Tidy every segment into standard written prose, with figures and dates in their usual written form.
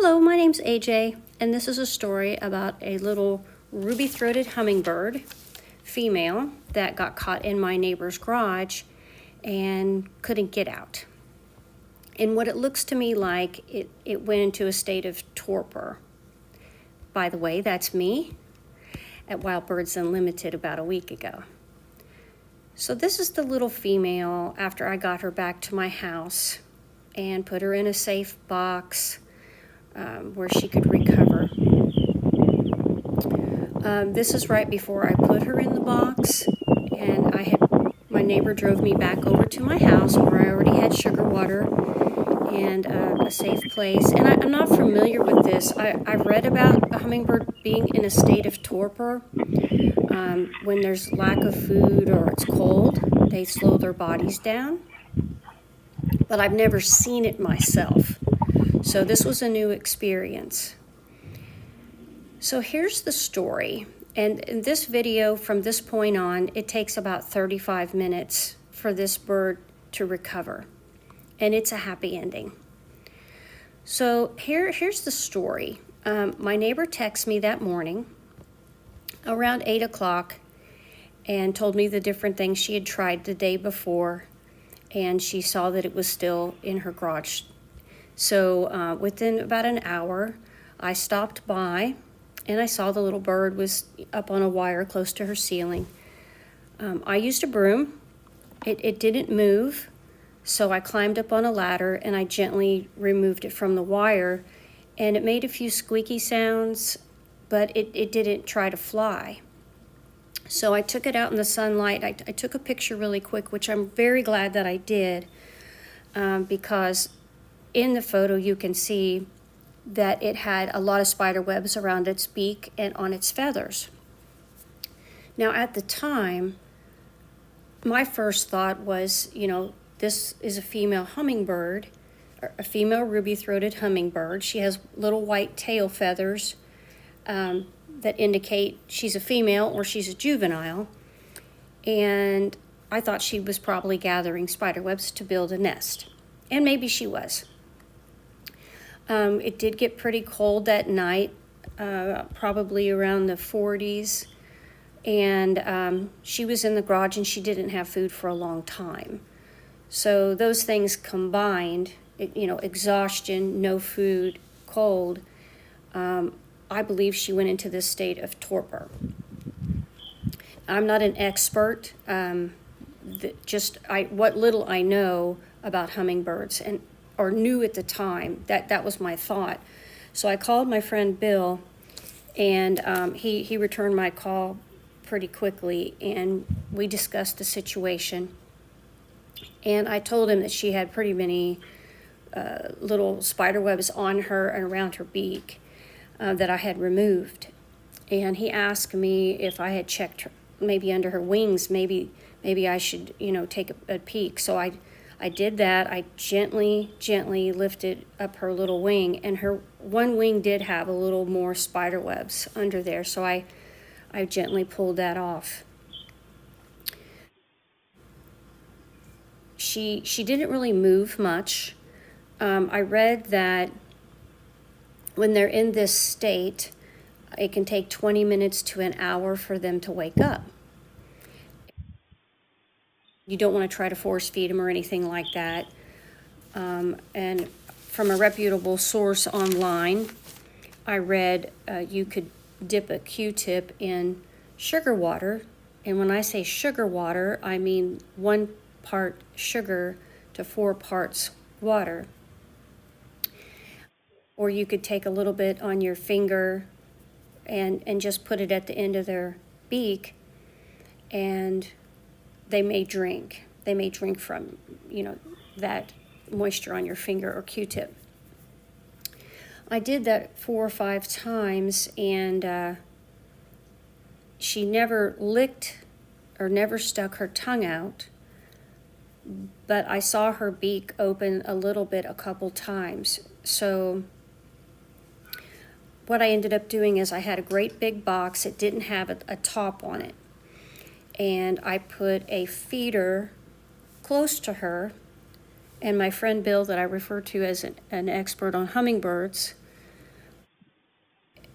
Hello, my name's AJ, and this is a story about a little ruby-throated hummingbird, female, that got caught in my neighbor's garage and couldn't get out. And what it looks to me like, it went into a state of torpor. By the way, that's me at Wild Birds Unlimited about a week ago. So this is the little female after I got her back to my house and put her in a safe box where she could recover. This is right before I put her in the box, and my neighbor drove me back over to my house where I already had sugar water and a safe place. And I'm not familiar with this. I've read about a hummingbird being in a state of torpor. When there's lack of food or it's cold, they slow their bodies down. But I've never seen it myself. So this was a new experience. So here's the story. And in this video, from this point on, it takes about 35 minutes for this bird to recover. And it's a happy ending. So here's the story. My neighbor texted me that morning around 8 o'clock and told me the different things she had tried the day before, and she saw that it was still in her garage. So within about an hour, I stopped by and I saw the little bird was up on a wire close to her ceiling. I used a broom. It didn't move, so I climbed up on a ladder and I gently removed it from the wire, and it made a few squeaky sounds, but it didn't try to fly. So I took it out in the sunlight. I took a picture really quick, which I'm very glad that I did, because in the photo you can see that it had a lot of spider webs around its beak and on its feathers. Now at the time, my first thought was, this is a female hummingbird, a female ruby-throated hummingbird. She has little white tail feathers that indicate she's a female or she's a juvenile. And I thought she was probably gathering spider webs to build a nest. And maybe she was. It did get pretty cold that night, probably around the 40s. And she was in the garage and she didn't have food for a long time. So those things combined, exhaustion, no food, cold, I believe she went into this state of torpor. I'm not an expert, what little I know about hummingbirds or knew at the time, that was my thought. So I called my friend Bill, and he returned my call pretty quickly, and we discussed the situation. And I told him that she had pretty many little spider webs on her and around her beak that I had removed. And he asked me if I had checked her, maybe under her wings, maybe I should, take a peek. So I did that. I gently lifted up her little wing, and her one wing did have a little more spider webs under there. So I gently pulled that off. She didn't really move much. I read that when they're in this state, it can take 20 minutes to an hour for them to wake up. You don't want to try to force feed them or anything like that. And from a reputable source online, I read you could dip a Q-tip in sugar water. And when I say sugar water, I mean 1 part sugar to 4 parts water. Or you could take a little bit on your finger and just put it at the end of their beak, and they may drink. They may drink from, that moisture on your finger or Q-tip. I did that 4 or 5 times, and she never licked or never stuck her tongue out, but I saw her beak open a little bit a couple times. So what I ended up doing is I had a great big box. It didn't have a top on it. And I put a feeder close to her, and my friend Bill, that I refer to as an expert on hummingbirds,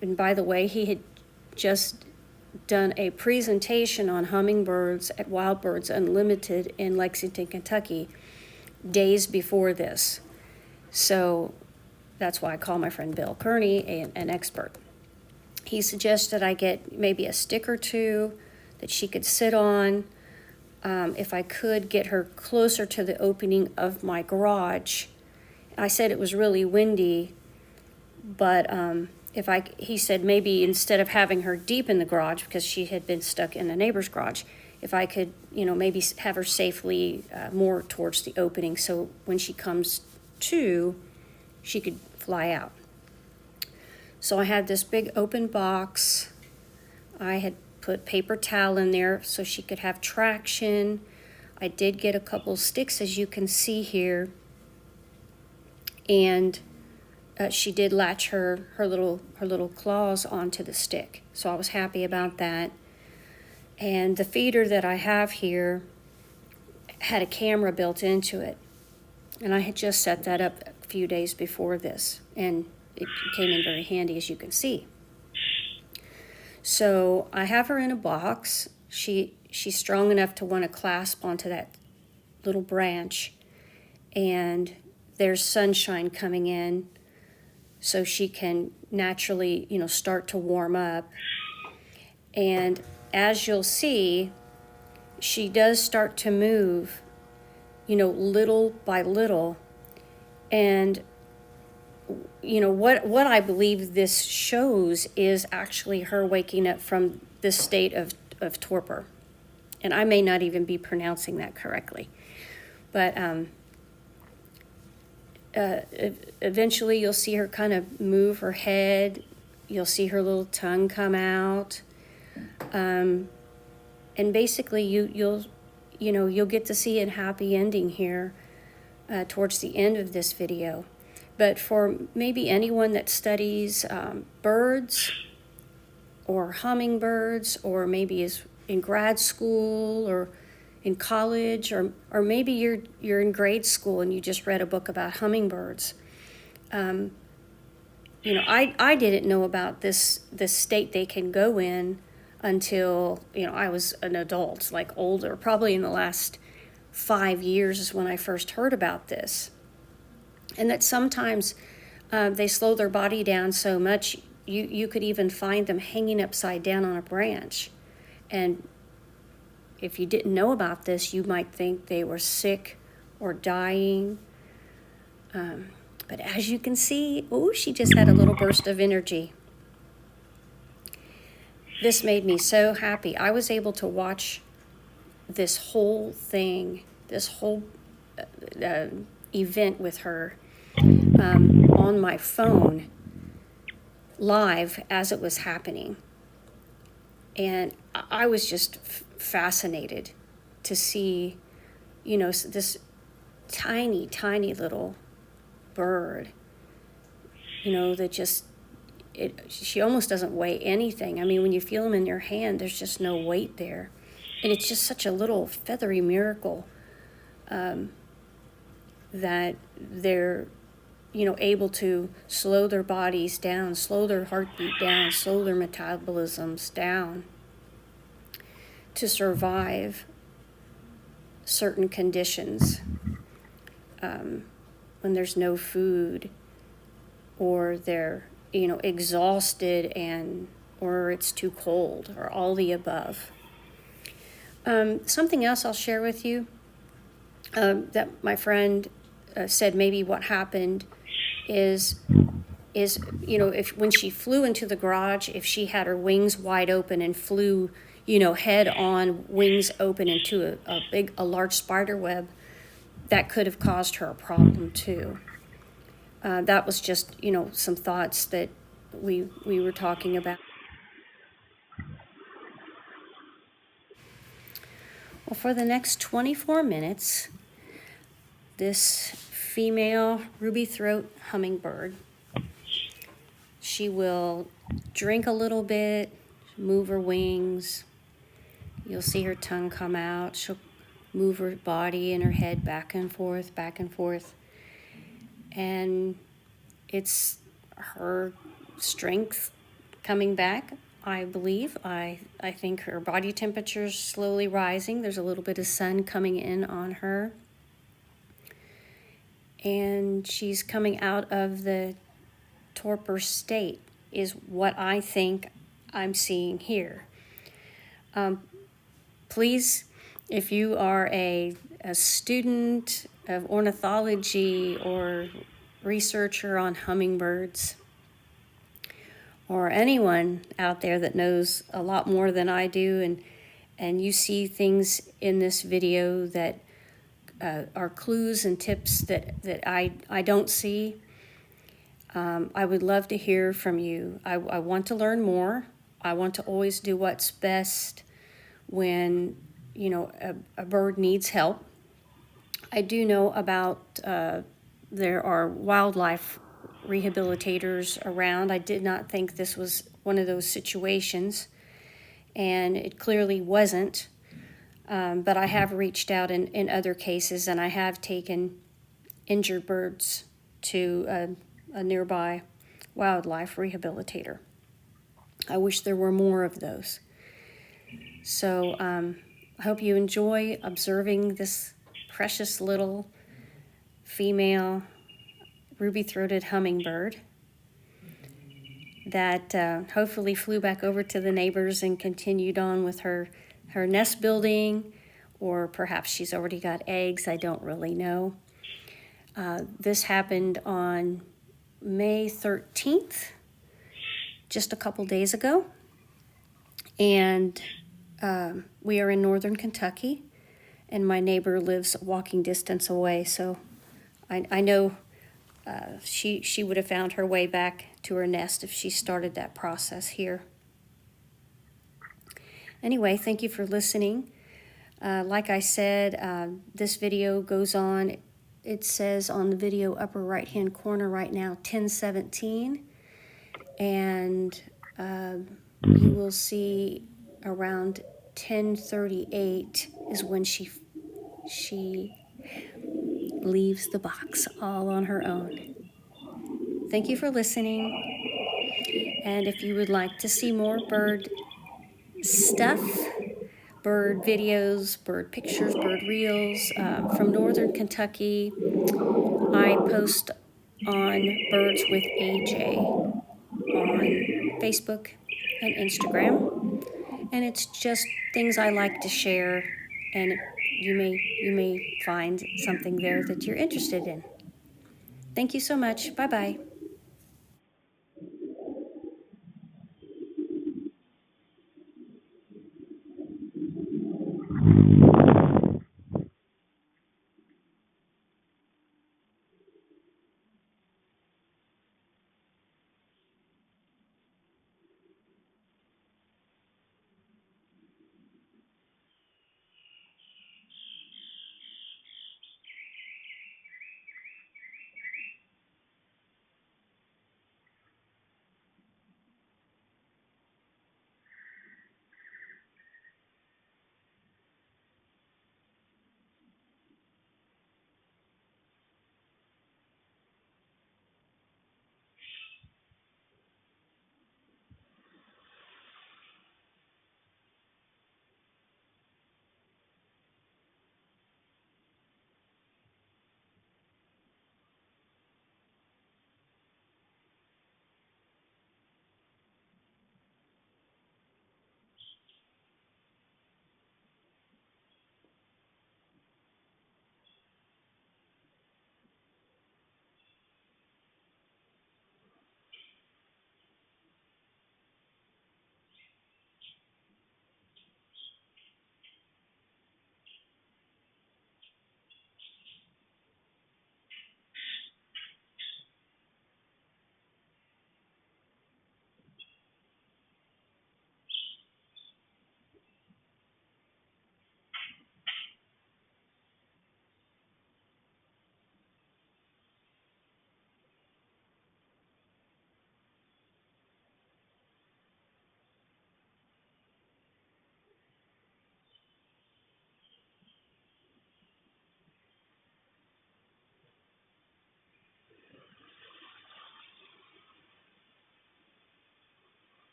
and by the way, he had just done a presentation on hummingbirds at Wild Birds Unlimited in Lexington, Kentucky, days before this. So that's why I call my friend Bill Kearney an expert. He suggested I get maybe a stick or two that she could sit on. If I could get her closer to the opening of my garage. I said it was really windy, but he said maybe instead of having her deep in the garage because she had been stuck in the neighbor's garage, if I could, maybe have her safely more towards the opening so when she comes to, she could fly out. So I had this big open box. I had put paper towel in there so she could have traction. I did get a couple sticks, as you can see here, and she did latch her little claws onto the stick. So I was happy about that. And the feeder that I have here had a camera built into it, and I had just set that up a few days before this, and it came in very handy, as you can see. So I have her in a box. She's strong enough to want to clasp onto that little branch, and there's sunshine coming in so she can naturally, start to warm up. And as you'll see, she does start to move, little by little. And what I believe this shows is actually her waking up from this state of torpor. And I may not even be pronouncing that correctly. But eventually you'll see her kind of move her head. You'll see her little tongue come out. And basically you'll get to see a happy ending here towards the end of this video. But for maybe anyone that studies birds or hummingbirds, or maybe is in grad school or in college, or maybe you're in grade school and you just read a book about hummingbirds. I didn't know about this state they can go in until I was an adult, like older. Probably in the last 5 years is when I first heard about this. And that sometimes they slow their body down so much, you could even find them hanging upside down on a branch. And if you didn't know about this, you might think they were sick or dying. But as you can see, she just had a little burst of energy. This made me so happy. I was able to watch this whole thing, this whole event with her on my phone live as it was happening. And I was just fascinated to see, this tiny, tiny little bird, that she almost doesn't weigh anything. I mean, when you feel them in your hand, there's just no weight there. And it's just such a little feathery miracle that they're, able to slow their bodies down, slow their heartbeat down, slow their metabolisms down to survive certain conditions when there's no food, or they're, exhausted, or it's too cold, or all the above. Something else I'll share with you that my friend said maybe what happened is if when she flew into the garage, if she had her wings wide open and flew head on, wings open into a large spider web, that could have caused her a problem too. That was just some thoughts that we were talking about. Well, for the next 24 minutes, this female ruby throat hummingbird, she will drink a little bit, move her wings. You'll see her tongue come out. She'll move her body and her head back and forth, back and forth. And it's her strength coming back, I believe. I think her body temperature's slowly rising. There's a little bit of sun coming in on her. And she's coming out of the torpor state, is what I think I'm seeing here. Please, if you are a student of ornithology or researcher on hummingbirds, or anyone out there that knows a lot more than I do, and you see things in this video that are clues and tips that I don't see, I would love to hear from you. I want to learn more. I want to always do what's best when, you know, a bird needs help. I do know about there are wildlife rehabilitators around. I did not think this was one of those situations, and it clearly wasn't. But I have reached out in other cases, and I have taken injured birds to a nearby wildlife rehabilitator. I wish there were more of those. So I hope you enjoy observing this precious little female ruby-throated hummingbird that hopefully flew back over to the neighbors and continued on with her nest building, or perhaps she's already got eggs. I don't really know. This happened on May 13th, just a couple days ago, and we are in northern Kentucky, and my neighbor lives a walking distance away, so I know she would have found her way back to her nest if she started that process here. Anyway, thank you for listening. Like I said, this video goes on. It says on the video upper right-hand corner right now, 10:17, and you will see around 10:38 is when she leaves the box all on her own. Thank you for listening, and if you would like to see more bird stuff, bird videos, bird pictures, bird reels from northern Kentucky, I post on Birds with AJ on Facebook and Instagram, and it's just things I like to share, and you may find something there that you're interested in. Thank you so much. Bye-bye.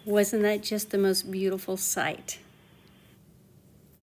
Wasn't that just the most beautiful sight?